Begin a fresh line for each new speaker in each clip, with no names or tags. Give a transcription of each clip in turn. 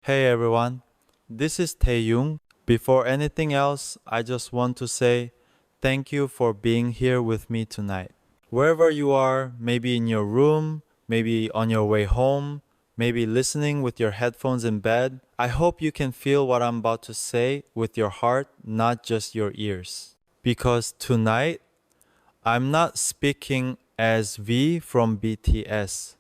Hey everyone, this is Taehyung. Before anything else, I just want to say thank you for being here with me tonight. Wherever you are, maybe in your room, maybe on your way home, maybe listening with your headphones in bed, I hope you can feel what I'm about to say with your heart, not just your ears. Because tonight, I'm not speaking as V from BTS.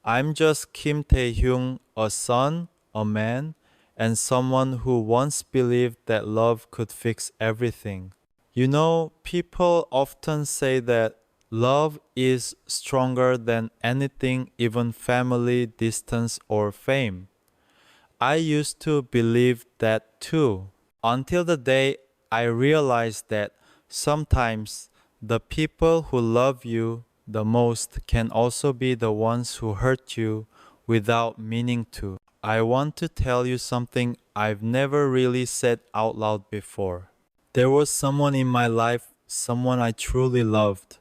I'm just Kim Taehyung, a son, a man, and someone who once believed that love could fix everything. You know, people often say that love is stronger than anything, even family, distance, or fame. I used to believe that too, until the day I realized that sometimes the people who love you the most can also be the ones who hurt you without meaning to. I want to tell you something I've never really said out loud before. There was someone in my life, someone I truly loved.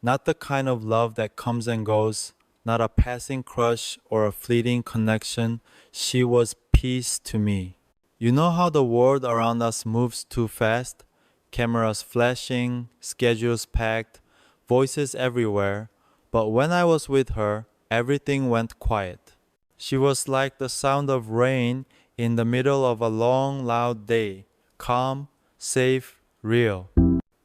Not the kind of love that comes and goes, not a passing crush or a fleeting connection. She was peace to me. You know how the world around us moves too fast? Cameras flashing, schedules packed, voices everywhere. But when I was with her, everything went quiet. She was like the sound of rain in the middle of a long, loud day, calm, safe, real.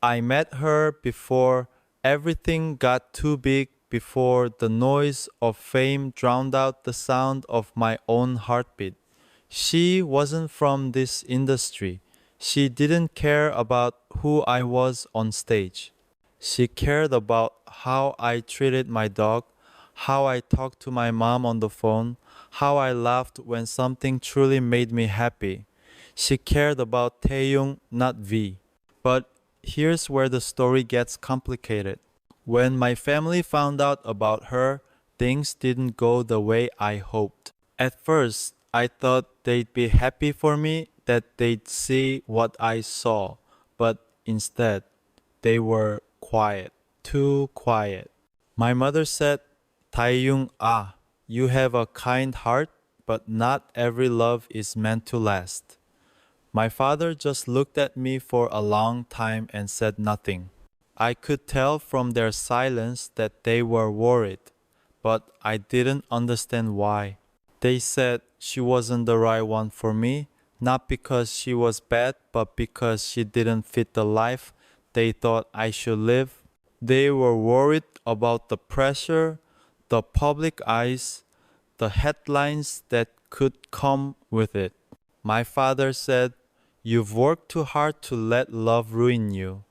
I met her before everything got too big, before the noise of fame drowned out the sound of my own heartbeat. She wasn't from this industry. She didn't care about who I was on stage. She cared about how I treated my dog, how I talked to my mom on the phone, how I laughed when something truly made me happy. She cared about Taehyung, not V. But here's where the story gets complicated. When my family found out about her, things didn't go the way I hoped. At first, I thought they'd be happy for me, that they'd see what I saw, but instead, they were quiet, too quiet. My mother said, Taehyung, you have a kind heart, but not every love is meant to last. My father just looked at me for a long time and said nothing. I could tell from their silence that they were worried, but I didn't understand why. They said she wasn't the right one for me, not because she was bad, but because she didn't fit the life they thought I should live. They were worried about the pressure, the public eyes, the headlines that could come with it. My father said, "You've worked too hard to let love ruin you."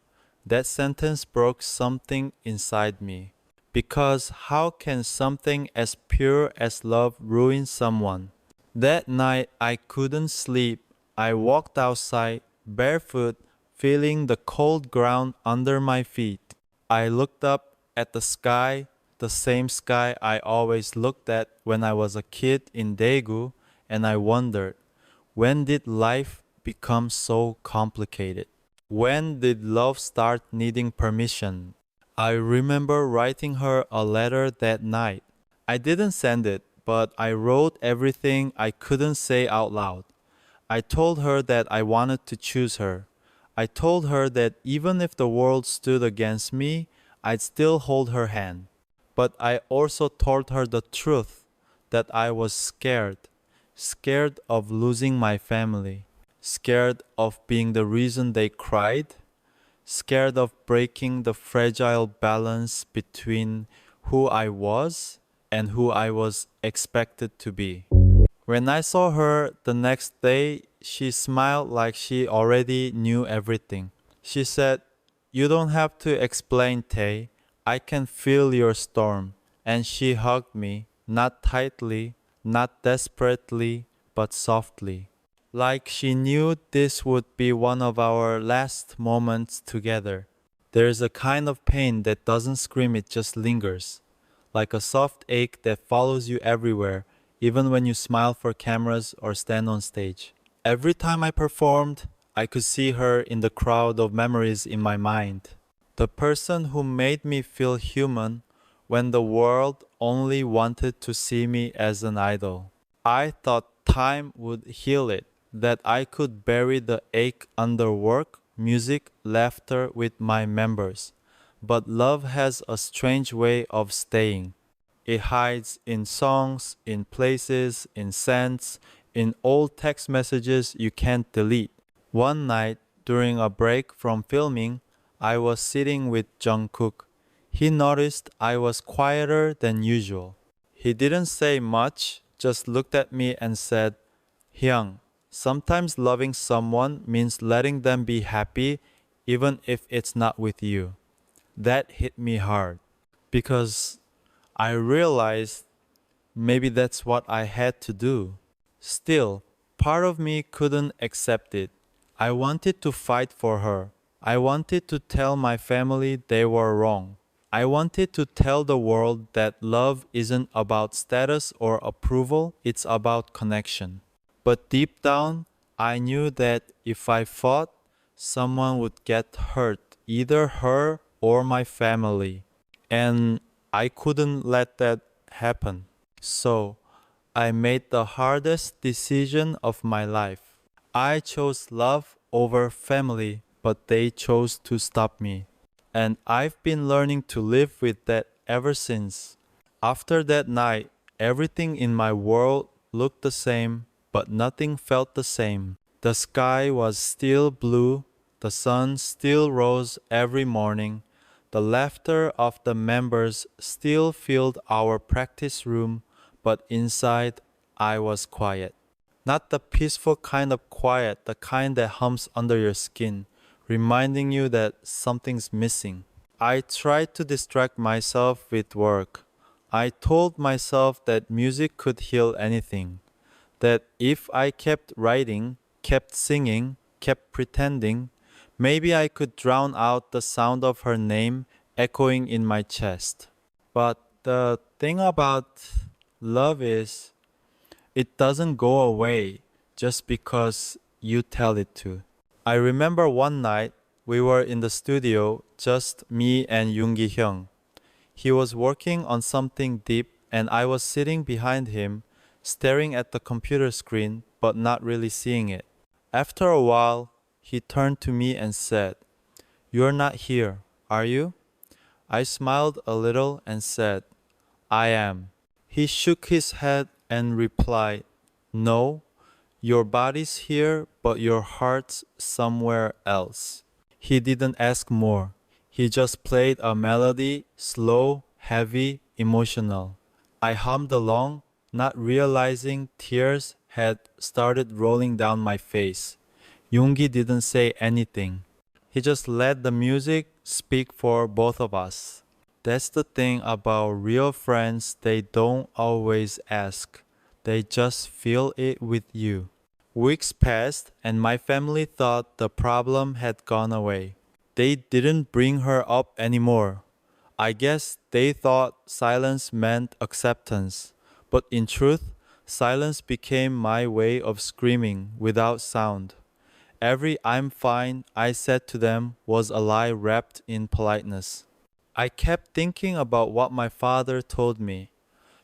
That sentence broke something inside me. Because how can something as pure as love ruin someone? That night I couldn't sleep. I walked outside, barefoot, feeling the cold ground under my feet. I looked up at the sky, the same sky I always looked at when I was a kid in Daegu, and I wondered, when did life become so complicated? When did love start needing permission? I remember writing her a letter that night. I didn't send it, but I wrote everything I couldn't say out loud. I told her that I wanted to choose her. I told her that even if the world stood against me, I'd still hold her hand. But I also told her the truth, that I was scared. Scared of losing my family. Scared of being the reason they cried. Scared of breaking the fragile balance between who I was and who I was expected to be. When I saw her the next day, she smiled like she already knew everything. She said, "You don't have to explain, Tae. I can feel your storm." And she hugged me, not tightly, not desperately, but softly. Like she knew this would be one of our last moments together. There's a kind of pain that doesn't scream, it just lingers. Like a soft ache that follows you everywhere, even when you smile for cameras or stand on stage. Every time I performed, I could see her in the crowd of memories in my mind. The person who made me feel human when the world only wanted to see me as an idol. I thought time would heal it, that I could bury the ache under work, music, laughter with my members. But love has a strange way of staying. It hides in songs, in places, in scents, in old text messages you can't delete. One night, during a break from filming, I was sitting with Jungkook. He noticed I was quieter than usual. He didn't say much, just looked at me and said, Hyung, sometimes loving someone means letting them be happy even if it's not with you. That hit me hard because I realized maybe that's what I had to do. Still, part of me couldn't accept it. I wanted to fight for her. I wanted to tell my family they were wrong. I wanted to tell the world that love isn't about status or approval, it's about connection. But deep down, I knew that if I fought, someone would get hurt, either her or my family. And I couldn't let that happen. So, I made the hardest decision of my life. I chose love over family, but they chose to stop me. And I've been learning to live with that ever since. After that night, everything in my world looked the same, but nothing felt the same. The sky was still blue, the sun still rose every morning, the laughter of the members still filled our practice room, but inside I was quiet. Not the peaceful kind of quiet, the kind that hums under your skin, reminding you that something's missing. I tried to distract myself with work. I told myself that music could heal anything, that if I kept writing, kept singing, kept pretending, maybe I could drown out the sound of her name echoing in my chest. But the thing about love is, it doesn't go away just because you tell it to. I remember one night we were in the studio, just me and Yoon Gi-hyung. He was working on something deep and I was sitting behind him, staring at the computer screen but not really seeing it. After a while, he turned to me and said, "You're not here, are you?" I smiled a little and said, "I am." He shook his head and replied, "No, your body's here, but your heart's somewhere else." He didn't ask more. He just played a melody, slow, heavy, emotional. I hummed along, not realizing tears had started rolling down my face. Yoongi didn't say anything. He just let the music speak for both of us. That's the thing about real friends, they don't always ask. They just feel it with you. Weeks passed and my family thought the problem had gone away. They didn't bring her up anymore. I guess they thought silence meant acceptance. But in truth, silence became my way of screaming without sound. Every "I'm fine" I said to them was a lie wrapped in politeness. I kept thinking about what my father told me.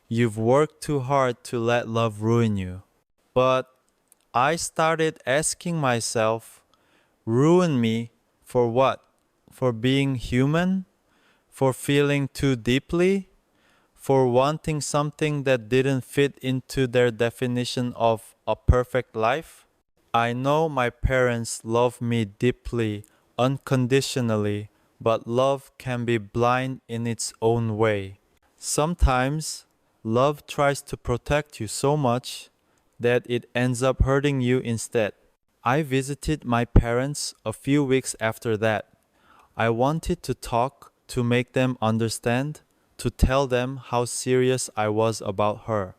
You've worked too hard to let love ruin you. But I started asking myself, ruin me for what? For being human? For feeling too deeply? For wanting something that didn't fit into their definition of a perfect life? I know my parents love me deeply, unconditionally, but love can be blind in its own way. Sometimes, love tries to protect you so much that it ends up hurting you instead. I visited my parents a few weeks after that. I wanted to talk, to make them understand, to tell them how serious I was about her.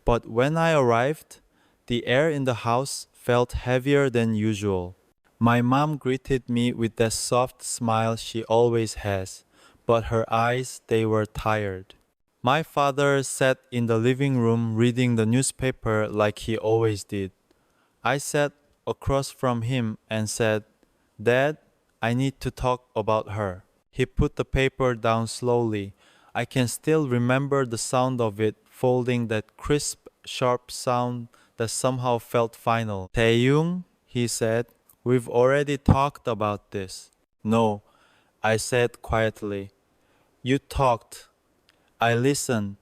But when I arrived, the air in the house felt heavier than usual. My mom greeted me with that soft smile she always has, but her eyes, they were tired. My father sat in the living room reading the newspaper like he always did. I sat across from him and said, "Dad, I need to talk about her." He put the paper down slowly. I can still remember the sound of it folding, that crisp, sharp sound that somehow felt final. Taehyung, he said, we've already talked about this. No, I said quietly. You talked. I listened,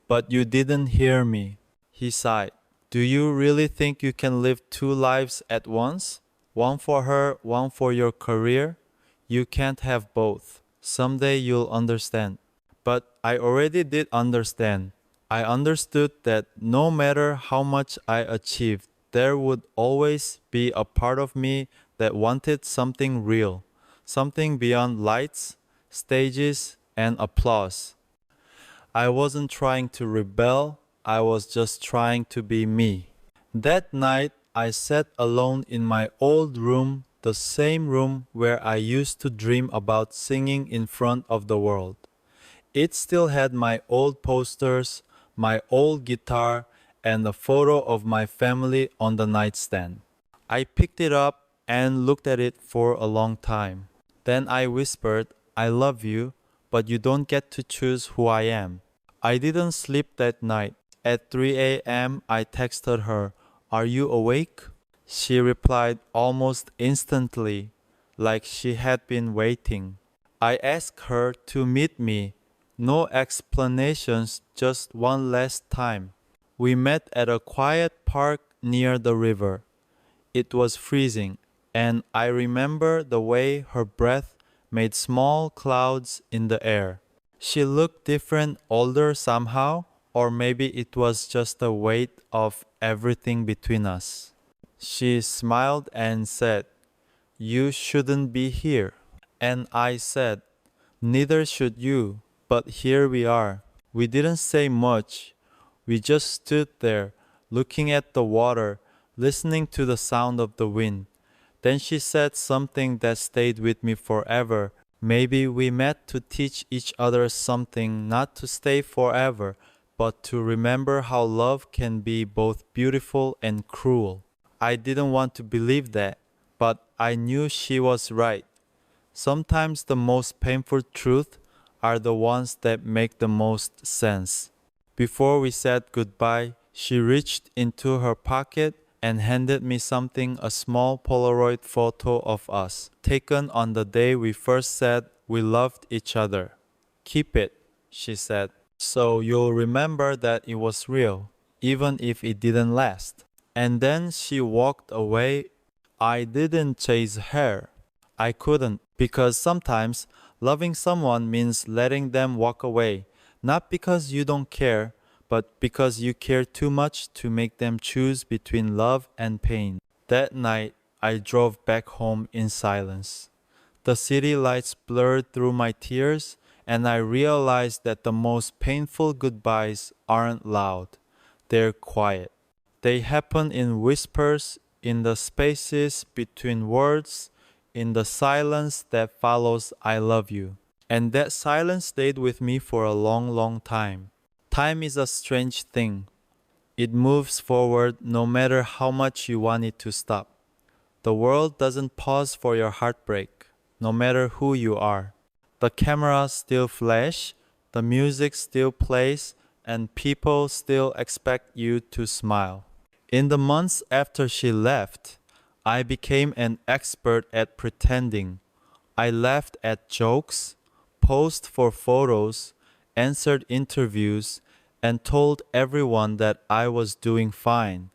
but you didn't hear me. He sighed. Do you really think you can live two lives at once? One for her, one for your career? You can't have both. Someday you'll understand. But I already did understand. I understood that no matter how much I achieved, there would always be a part of me that wanted something real, something beyond lights, stages, and applause. I wasn't trying to rebel, I was just trying to be me. That night, I sat alone in my old room, the same room where I used to dream about singing in front of the world. It still had my old posters, my old guitar, and a photo of my family on the nightstand. I picked it up and looked at it for a long time. Then I whispered, I love you, but you don't get to choose who I am. I didn't sleep that night. At 3 a.m., I texted her, Are you awake? She replied almost instantly, like she had been waiting. I asked her to meet me. No explanations, just one last time. We met at a quiet park near the river. It was freezing, and I remember the way her breath made small clouds in the air. She looked different, older somehow, or maybe it was just the weight of everything between us. She smiled and said, You shouldn't be here. And I said, Neither should you, but here we are. We didn't say much. We just stood there, looking at the water, listening to the sound of the wind. Then she said something that stayed with me forever. Maybe we met to teach each other something, not to stay forever, but to remember how love can be both beautiful and cruel. I didn't want to believe that, but I knew she was right. Sometimes the most painful truths are the ones that make the most sense. Before we said goodbye, she reached into her pocket and handed me something, a small Polaroid photo of us, taken on the day we first said we loved each other. Keep it, she said, so you'll remember that it was real, even if it didn't last. And then she walked away. I didn't chase her. I couldn't, because sometimes loving someone means letting them walk away, not because you don't care, but because you care too much to make them choose between love and pain. That night, I drove back home in silence. The city lights blurred through my tears, and I realized that the most painful goodbyes aren't loud. They're quiet. They happen in whispers, in the spaces between words, in the silence that follows I love you. And that silence stayed with me for a long, long time. Time is a strange thing. It moves forward no matter how much you want it to stop. The world doesn't pause for your heartbreak, no matter who you are. The cameras still flash, the music still plays, and people still expect you to smile. In the months after she left, I became an expert at pretending. I laughed at jokes, posed for photos, answered interviews, and told everyone that I was doing fine.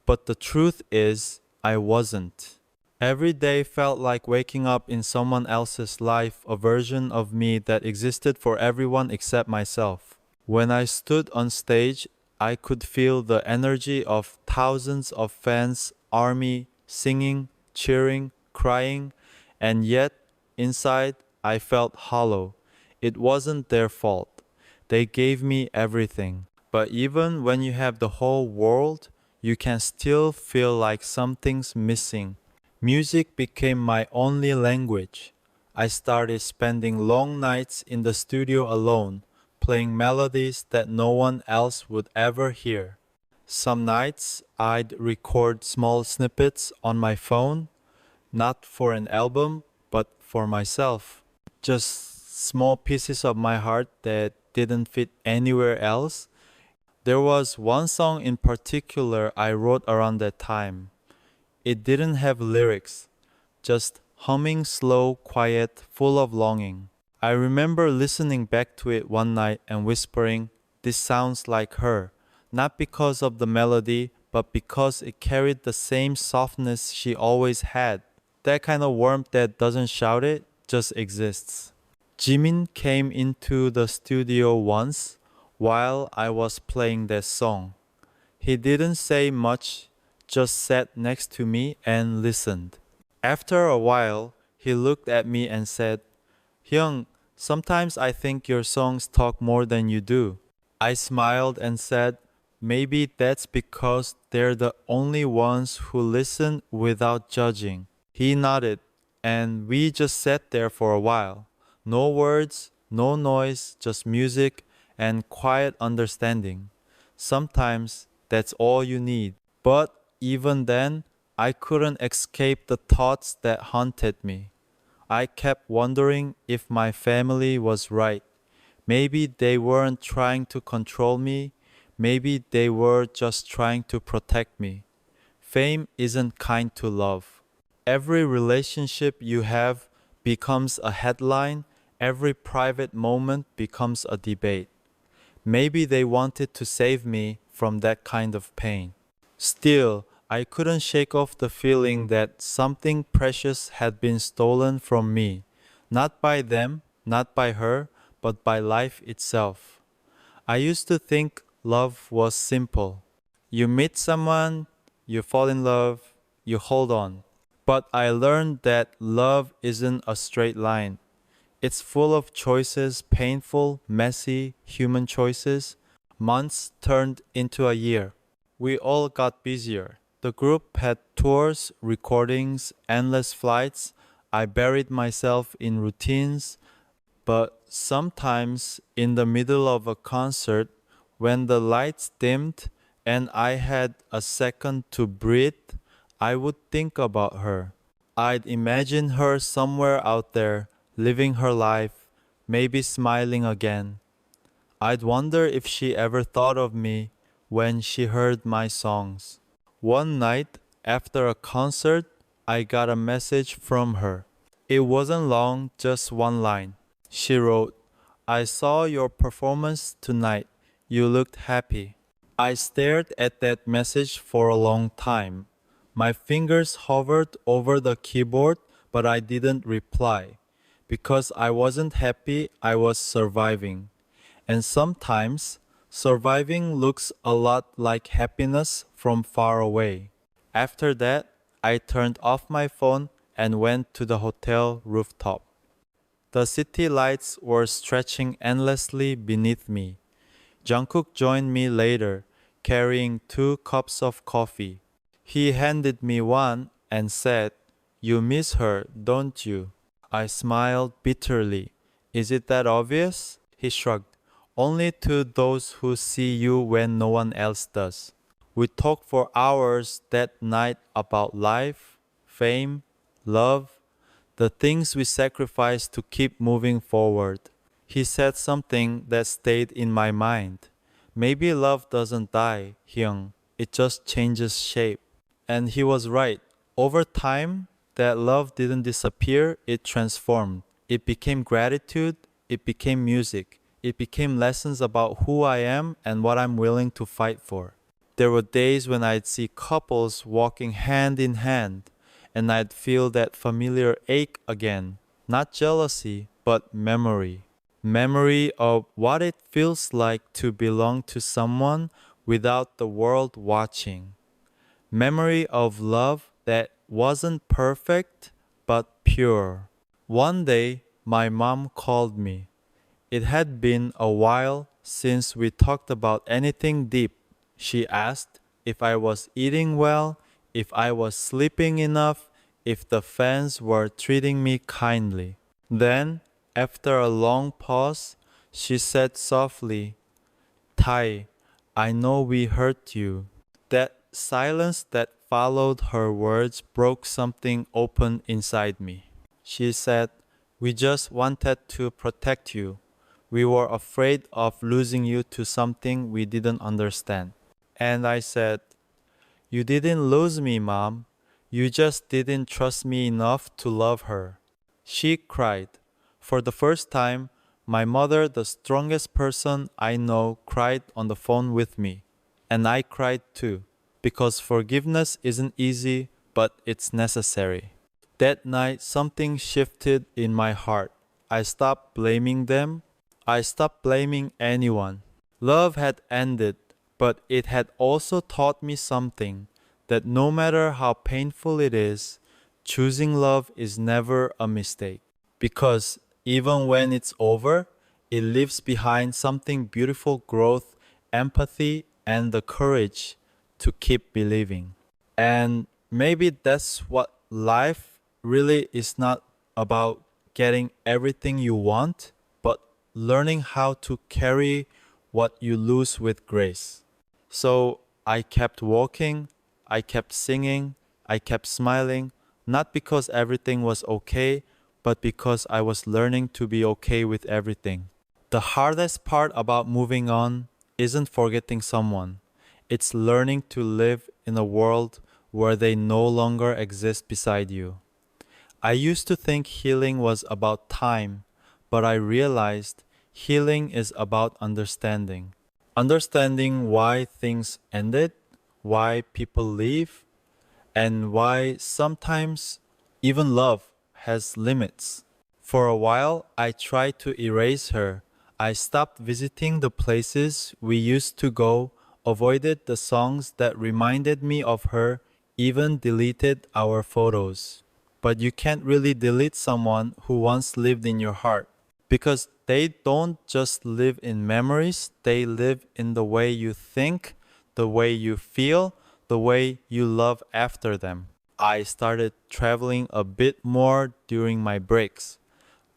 But the truth is, I wasn't. Every day felt like waking up in someone else's life, a version of me that existed for everyone except myself. When I stood on stage, I could feel the energy of thousands of fans, army, singing, cheering, crying, and yet, inside, I felt hollow. It wasn't their fault. They gave me everything. But even when you have the whole world, you can still feel like something's missing. Music became my only language. I started spending long nights in the studio alone, playing melodies that no one else would ever hear. Some nights, I'd record small snippets on my phone, not for an album, but for myself. Just small pieces of my heart that didn't fit anywhere else. There was one song in particular I wrote around that time. It didn't have lyrics, just humming slow, quiet, full of longing. I remember listening back to it one night and whispering, "This sounds like her," not because of the melody, but because it carried the same softness she always had. That kind of warmth that doesn't shout it, just exists. Jimin came into the studio once while I was playing that song. He didn't say much, just sat next to me and listened. After a while, he looked at me and said, "Hyung, sometimes I think your songs talk more than you do." I smiled and said, "Maybe that's because they're the only ones who listen without judging." He nodded, and we just sat there for a while. No words, no noise, just music and quiet understanding. Sometimes that's all you need. But even then, I couldn't escape the thoughts that haunted me. I kept wondering if my family was right. Maybe they weren't trying to control me. Maybe they were just trying to protect me. Fame isn't kind to love. Every relationship you have becomes a headline. Every private moment becomes a debate. Maybe they wanted to save me from that kind of pain. Still, I couldn't shake off the feeling that something precious had been stolen from me, not by them, not by her, but by life itself. I used to think love was simple. You meet someone, you fall in love, you hold on. But I learned that love isn't a straight line. It's full of choices, painful, messy, human choices. Months turned into a year. We all got busier. The group had tours, recordings, endless flights. I buried myself in routines, but sometimes in the middle of a concert, when the lights dimmed and I had a second to breathe, I would think about her. I'd imagine her somewhere out there, living her life, maybe smiling again. I'd wonder if she ever thought of me when she heard my songs. One night, after a concert, I got a message from her. It wasn't long, just one line. She wrote, "I saw your performance tonight. You looked happy." I stared at that message for a long time. My fingers hovered over the keyboard, but I didn't reply. Because I wasn't happy, I was surviving. And sometimes, surviving looks a lot like happiness from far away. After that, I turned off my phone and went to the hotel rooftop. The city lights were stretching endlessly beneath me. Jungkook joined me later, carrying 2 cups of coffee. He handed me one and said, "You miss her, don't you?" I smiled bitterly. "Is it that obvious?" He shrugged. "Only to those who see you when no one else does." We talked for hours that night about life, fame, love, the things we sacrifice to keep moving forward. He said something that stayed in my mind. "Maybe love doesn't die, Hyung. It just changes shape." And he was right. Over time, that love didn't disappear, it transformed. It became gratitude, it became music, it became lessons about who I am and what I'm willing to fight for. There were days when I'd see couples walking hand in hand, and I'd feel that familiar ache again. Not jealousy, but memory. Memory of what it feels like to belong to someone without the world watching. Memory of love that wasn't perfect, but pure. One day, my mom called me. It had been a while since we talked about anything deep. She asked if I was eating well, if I was sleeping enough, if the fans were treating me kindly. Then, after a long pause, she said softly, "Tai, I know we hurt you." That silence that followed her words broke something open inside me. She said, "We just wanted to protect you. We were afraid of losing you to something we didn't understand. And I said, "You didn't lose me, Mom. You just didn't trust me enough to love her." She cried. For the first time, my mother, the strongest person I know, cried on the phone with me. And I cried too, because forgiveness isn't easy, but it's necessary. That night, something shifted in my heart. I stopped blaming them. I stopped blaming anyone. Love had ended, but it had also taught me something, that no matter how painful it is, choosing love is never a mistake. Because even when it's over, it leaves behind something beautiful: growth, empathy, and the courage to keep believing. And maybe that's what life really is, not about getting everything you want, but learning how to carry what you lose with grace. So I kept walking, I kept singing, I kept smiling, not because everything was okay, but because I was learning to be okay with everything. The hardest part about moving on isn't forgetting someone, it's learning to live in a world where they no longer exist beside you. I used to think healing was about time, but I realized healing is about understanding. Understanding why things ended, why people leave, and why sometimes even love has limits. For a while, I tried to erase her. I stopped visiting the places we used to go, avoided the songs that reminded me of her, even deleted our photos. But you can't really delete someone who once lived in your heart, because they don't just live in memories, they live in the way you think, the way you feel, the way you love after them. I started traveling a bit more during my breaks.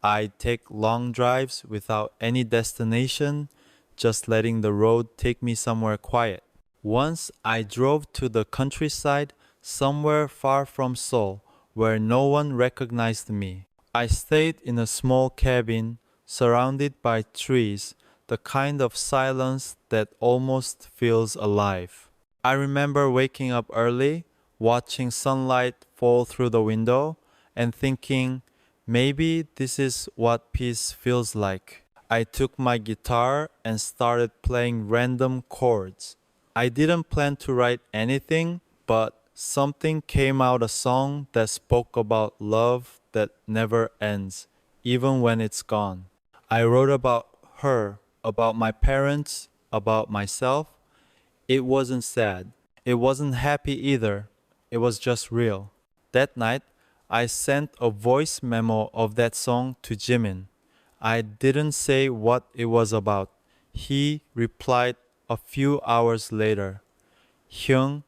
I'd take long drives without any destination, just letting the road take me somewhere quiet. Once I drove to the countryside, somewhere far from Seoul, where no one recognized me. I stayed in a small cabin, surrounded by trees, the kind of silence that almost feels alive. I remember waking up early, watching sunlight fall through the window, and thinking, maybe this is what peace feels like. I took my guitar and started playing random chords. I didn't plan to write anything, but something came out, a song that spoke about love that never ends, even when it's gone. I wrote about her, about my parents, about myself. It wasn't sad. It wasn't happy either. It was just real. That night, I sent a voice memo of that song to Jimin. I didn't say what it was about. He replied a few hours later. "Hyung,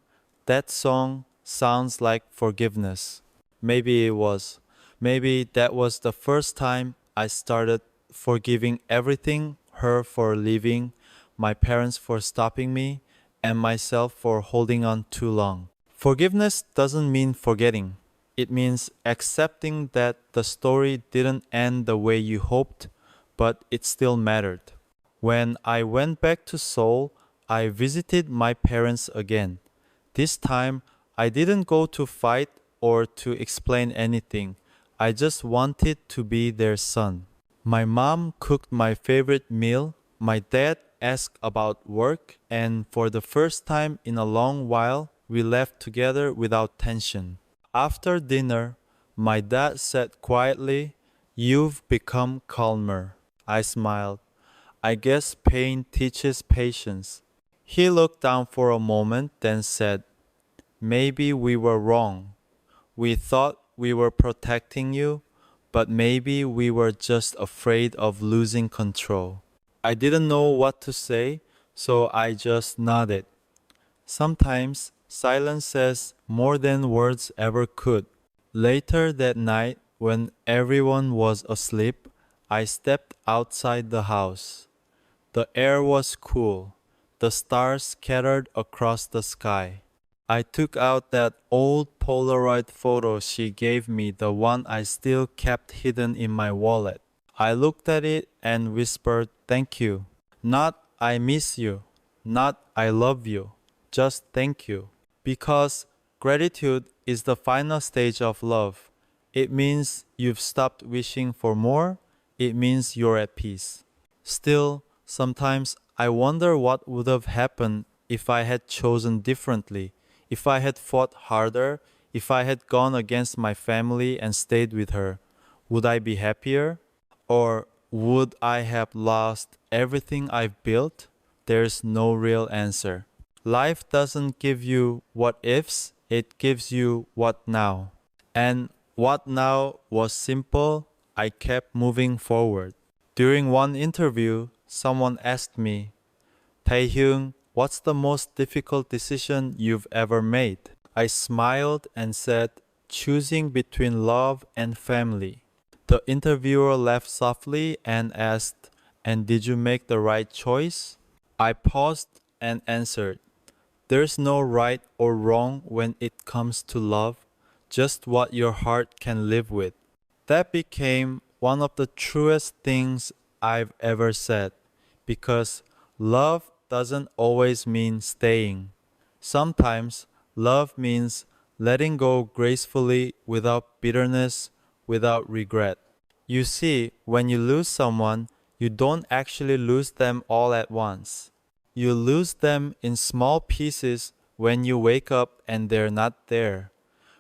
that song sounds like forgiveness." Maybe it was. Maybe that was the first time I started forgiving everything: her for leaving, my parents for stopping me, and myself for holding on too long. Forgiveness doesn't mean forgetting. It means accepting that the story didn't end the way you hoped, but it still mattered. When I went back to Seoul, I visited my parents again. This time, I didn't go to fight or to explain anything. I just wanted to be their son. My mom cooked my favorite meal. My dad asked about work, and for the first time in a long while, we left together without tension. After dinner, my dad said quietly, "You've become calmer." I smiled. I guess pain teaches patience. He looked down for a moment, then said, "Maybe we were wrong. We thought we were protecting you, but maybe we were just afraid of losing control." I didn't know what to say, so I just nodded. Sometimes silence says more than words ever could. Later that night, when everyone was asleep, I stepped outside the house. The air was cool. The stars scattered across the sky. I took out that old Polaroid photo she gave me, the one I still kept hidden in my wallet. I looked at it and whispered, thank you. Not I miss you, not I love you, just thank you. Because gratitude is the final stage of love. It means you've stopped wishing for more, it means you're at peace. Still, sometimes I wonder what would have happened if I had chosen differently, if I had fought harder, if I had gone against my family and stayed with her. Would I be happier? Or would I have lost everything I've built? There's no real answer. Life doesn't give you what ifs, it gives you what now. And what now was simple, I kept moving forward. During one interview, someone asked me, Taehyung, what's the most difficult decision you've ever made? I smiled and said, choosing between love and family. The interviewer laughed softly and asked, and did you make the right choice? I paused and answered, there's no right or wrong when it comes to love, just what your heart can live with. That became one of the truest things I've ever said, because love doesn't always mean staying. Sometimes love means letting go gracefully without bitterness, without regret. You see, when you lose someone, you don't actually lose them all at once. You lose them in small pieces when you wake up and they're not there.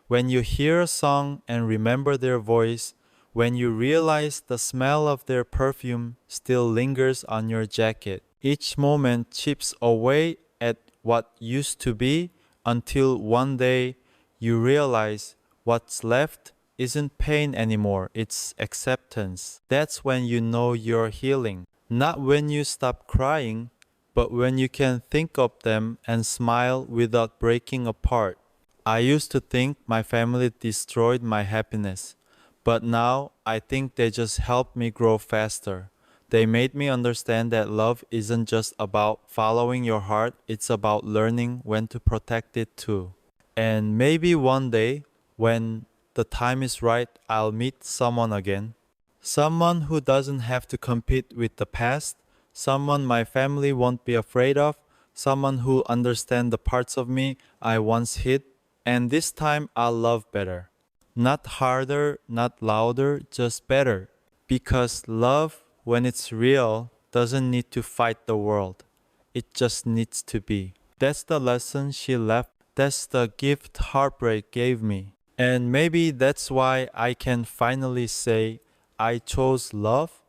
When you hear a song and remember their voice, when you realize the smell of their perfume still lingers on your jacket. Each moment chips away at what used to be until one day you realize what's left isn't pain anymore, it's acceptance. That's when you know you're healing. Not when you stop crying, but when you can think of them and smile without breaking apart. I used to think my family destroyed my happiness, but now I think they just helped me grow faster. They made me understand that love isn't just about following your heart, it's about learning when to protect it too. And maybe one day, when the time is right, I'll meet someone again. Someone who doesn't have to compete with the past, someone my family won't be afraid of, someone who understands the parts of me I once hid, and this time I'll love better. Not harder, not louder, just better. Because love, when it's real, doesn't need to fight the world. It just needs to be. That's the lesson she left. That's the gift heartbreak gave me. And maybe that's why I can finally say I chose love.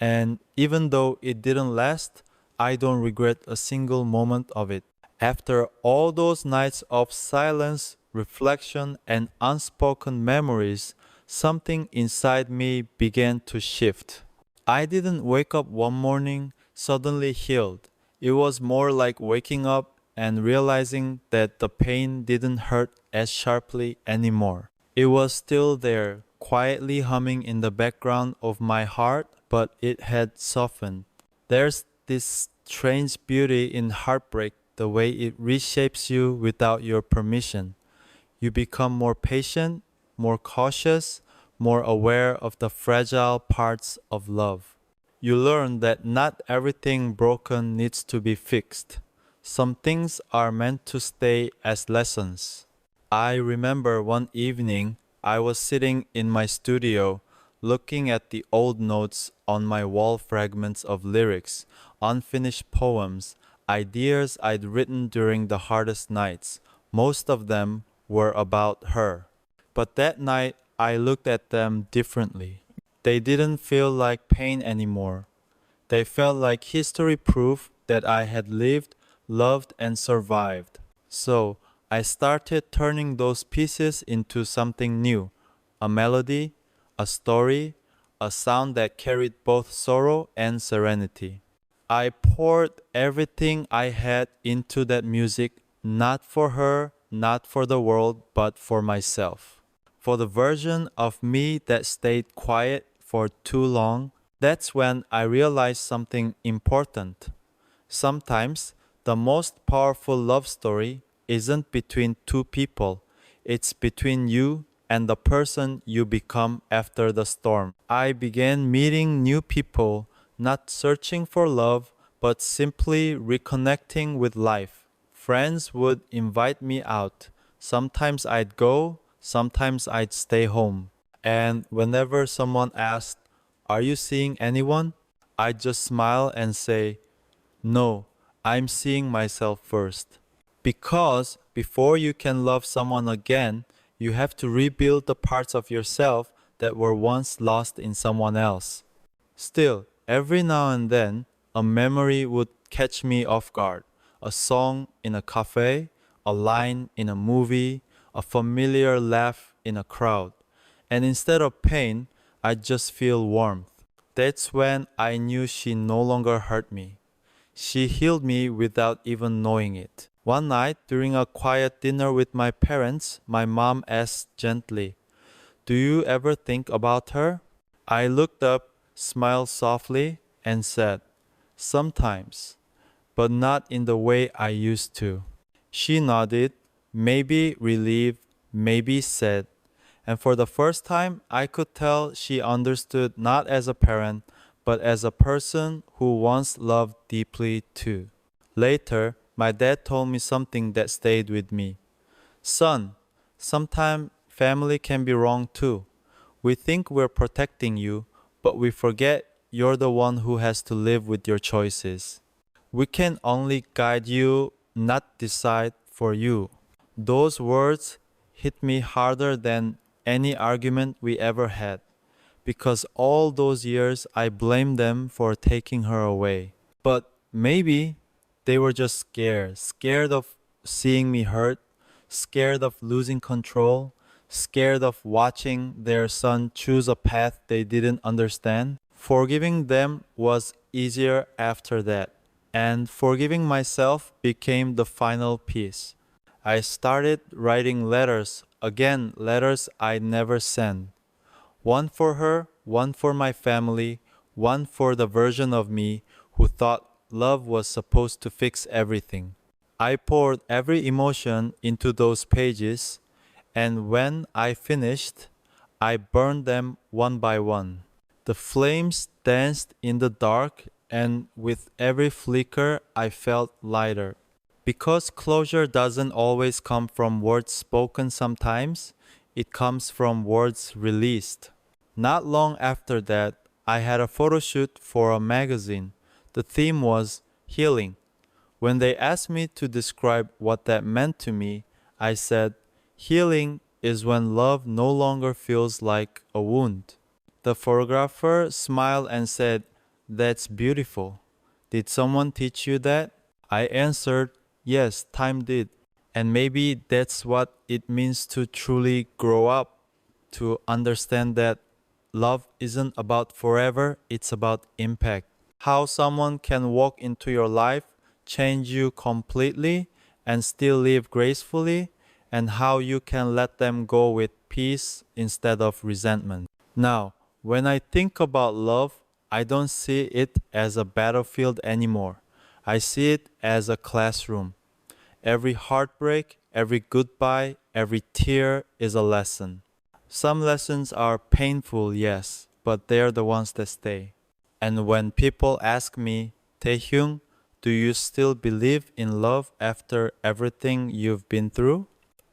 And even though it didn't last, I don't regret a single moment of it. After all those nights of silence, reflection, and unspoken memories, something inside me began to shift. I didn't wake up one morning suddenly healed. It was more like waking up and realizing that the pain didn't hurt as sharply anymore. It was still there, quietly humming in the background of my heart, but it had softened. There's this strange beauty in heartbreak, the way it reshapes you without your permission. You become more patient, more cautious, more aware of the fragile parts of love. You learn that not everything broken needs to be fixed. Some things are meant to stay as lessons. I remember one evening I was sitting in my studio looking at the old notes on my wall, fragments of lyrics, unfinished poems, ideas I'd written during the hardest nights. Most of them were about her. But that night I looked at them differently. They didn't feel like pain anymore. They felt like history proof that I had lived, loved, and survived. So I started turning those pieces into something new, a melody, a story, a sound that carried both sorrow and serenity. I poured everything I had into that music, not for her, not for the world, but for myself. For the version of me that stayed quiet for too long. That's when I realized something important. Sometimes the most powerful love story isn't between two people, it's between you and the person you become after the storm. I began meeting new people, not searching for love, but simply reconnecting with life. Friends would invite me out. Sometimes I'd go, sometimes I'd stay home. And whenever someone asked, "Are you seeing anyone?" I'd just smile and say, "No, I'm seeing myself first." Because before you can love someone again, you have to rebuild the parts of yourself that were once lost in someone else. Still, every now and then, a memory would catch me off guard. A song in a cafe, a line in a movie, a familiar laugh in a crowd. And instead of pain, I just feel warmth. That's when I knew she no longer hurt me. She healed me without even knowing it. One night, during a quiet dinner with my parents, my mom asked gently, "Do you ever think about her?" I looked up, smiled softly, and said, "Sometimes, but not in the way I used to." She nodded, maybe relieved, maybe sad, and for the first time, I could tell she understood not as a parent, but as a person who once loved deeply too. Later, my dad told me something that stayed with me. "Son, sometimes family can be wrong too. We think we're protecting you, but we forget you're the one who has to live with your choices. We can only guide you, not decide for you." Those words hit me harder than any argument we ever had, because all those years I blamed them for taking her away. But maybe they were just scared, scared of seeing me hurt, scared of losing control, scared of watching their son choose a path they didn't understand. Forgiving them was easier after that, and forgiving myself became the final piece. I started writing letters, again, letters I never sent. One for her, one for my family, one for the version of me who thought love was supposed to fix everything. I poured every emotion into those pages, and when I finished, I burned them one by one. The flames danced in the dark, and with every flicker, I felt lighter. Because closure doesn't always come from words spoken sometimes, it comes from words released. Not long after that, I had a photo shoot for a magazine. The theme was healing. When they asked me to describe what that meant to me, I said, "Healing is when love no longer feels like a wound." The photographer smiled and said, "That's beautiful. Did someone teach you that?" I answered, "Yes, time did." And maybe that's what it means to truly grow up, to understand that love isn't about forever, it's about impact. How someone can walk into your life, change you completely, and still live gracefully, and how you can let them go with peace instead of resentment. Now, when I think about love, I don't see it as a battlefield anymore. I see it as a classroom. Every heartbreak, every goodbye, every tear is a lesson. Some lessons are painful, yes, but they're the ones that stay. And when people ask me, "Taehyung, do you still believe in love after everything you've been through?"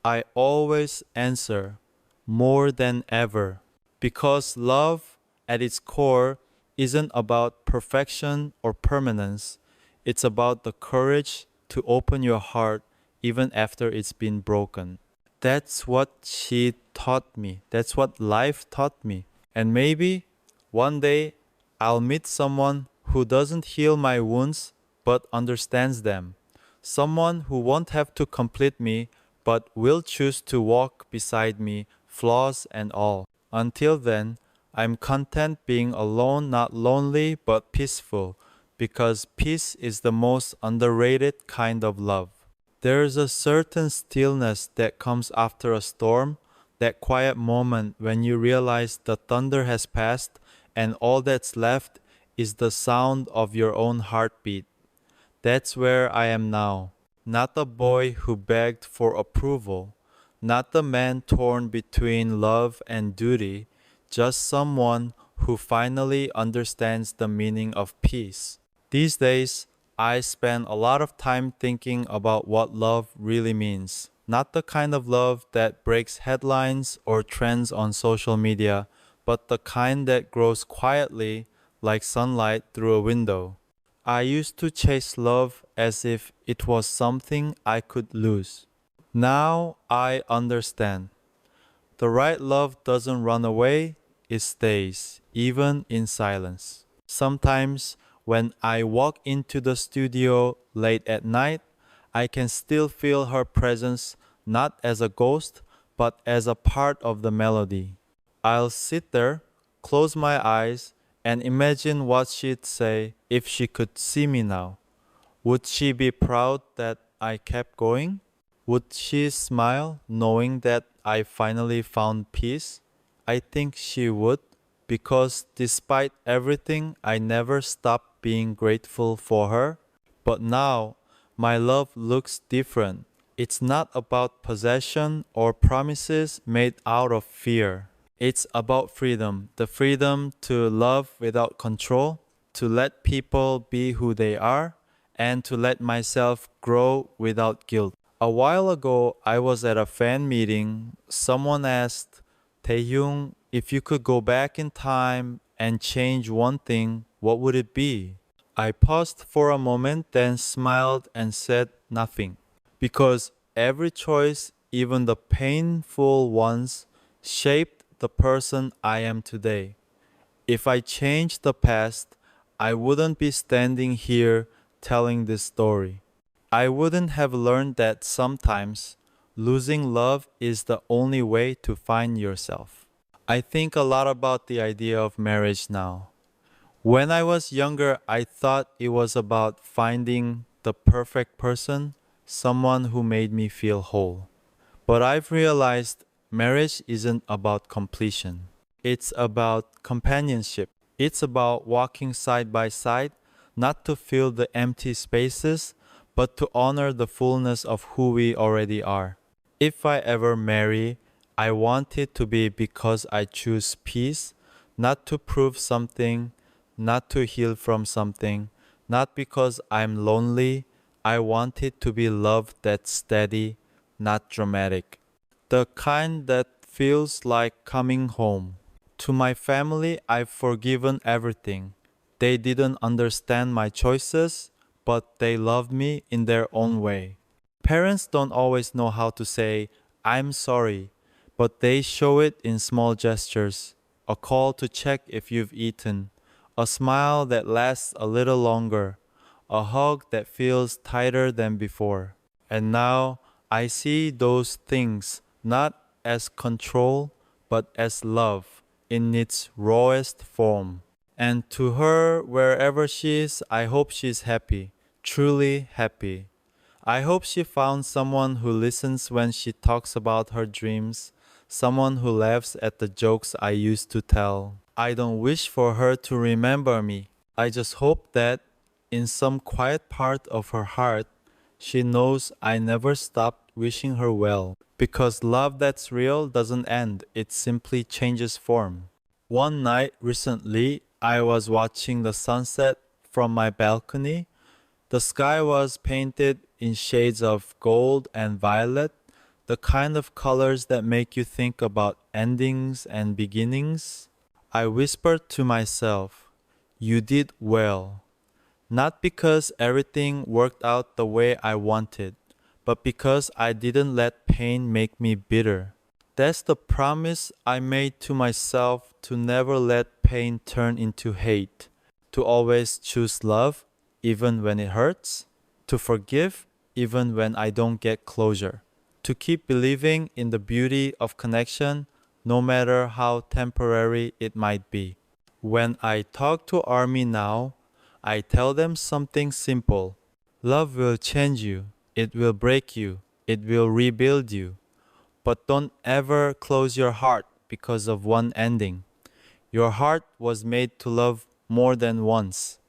I always answer, more than ever. Because love, at its core, isn't about perfection or permanence. It's about the courage to open your heart even after it's been broken. That's what she taught me. That's what life taught me. And maybe one day I'll meet someone who doesn't heal my wounds but understands them. Someone who won't have to complete me but will choose to walk beside me, flaws and all. Until then, I'm content being alone, not lonely, but peaceful, because peace is the most underrated kind of love. There's a certain stillness that comes after a storm, that quiet moment when you realize the thunder has passed and all that's left is the sound of your own heartbeat. That's where I am now. Not the boy who begged for approval, not the man torn between love and duty, just someone who finally understands the meaning of peace. These days, I spend a lot of time thinking about what love really means. Not the kind of love that breaks headlines or trends on social media, but the kind that grows quietly like sunlight through a window. I used to chase love as if it was something I could lose. Now I understand. The right love doesn't run away, it stays, even in silence. Sometimes, when I walk into the studio late at night, I can still feel her presence not as a ghost, but as a part of the melody. I'll sit there, close my eyes, and imagine what she'd say if she could see me now. Would she be proud that I kept going? Would she smile knowing that I finally found peace? I think she would, because despite everything, I never stopped being grateful for her. But now, my love looks different. It's not about possession or promises made out of fear. It's about freedom, the freedom to love without control, to let people be who they are, and to let myself grow without guilt. A while ago, I was at a fan meeting. Someone asked, Taehyung, if you could go back in time and change one thing, what would it be? I paused for a moment, then smiled and said nothing. Because every choice, even the painful ones, shaped the person I am today. If I changed the past, I wouldn't be standing here telling this story. I wouldn't have learned that sometimes losing love is the only way to find yourself. I think a lot about the idea of marriage now. When I was younger, I thought it was about finding the perfect person, someone who made me feel whole. But I've realized marriage isn't about completion. It's about companionship. It's about walking side by side, not to fill the empty spaces, but to honor the fullness of who we already are. If I ever marry, I want it to be because I choose peace, not to prove something, not to heal from something, not because I'm lonely. I want it to be love that's steady, not dramatic. The kind that feels like coming home. To my family, I've forgiven everything. They didn't understand my choices, but they loved me in their own way. Parents don't always know how to say, I'm sorry, but they show it in small gestures. A call to check if you've eaten, a smile that lasts a little longer, a hug that feels tighter than before. And now I see those things not as control, but as love in its rawest form. And to her, wherever she is, I hope she's happy, truly happy. I hope she found someone who listens when she talks about her dreams, someone who laughs at the jokes I used to tell. I don't wish for her to remember me. I just hope that in some quiet part of her heart, she knows I never stopped wishing her well. Because love that's real doesn't end, it simply changes form. One night recently, I was watching the sunset from my balcony. The sky was painted in shades of gold and violet, the kind of colors that make you think about endings and beginnings. I whispered to myself, you did well. Not because everything worked out the way I wanted, but because I didn't let pain make me bitter. That's the promise I made to myself, to never let pain turn into hate, to always choose love even when it hurts, to forgive even when I don't get closure, to keep believing in the beauty of connection no matter how temporary it might be. When I talk to ARMY now, I tell them something simple. Love will change you, it will break you, it will rebuild you. But don't ever close your heart because of one ending. Your heart was made to love more than once.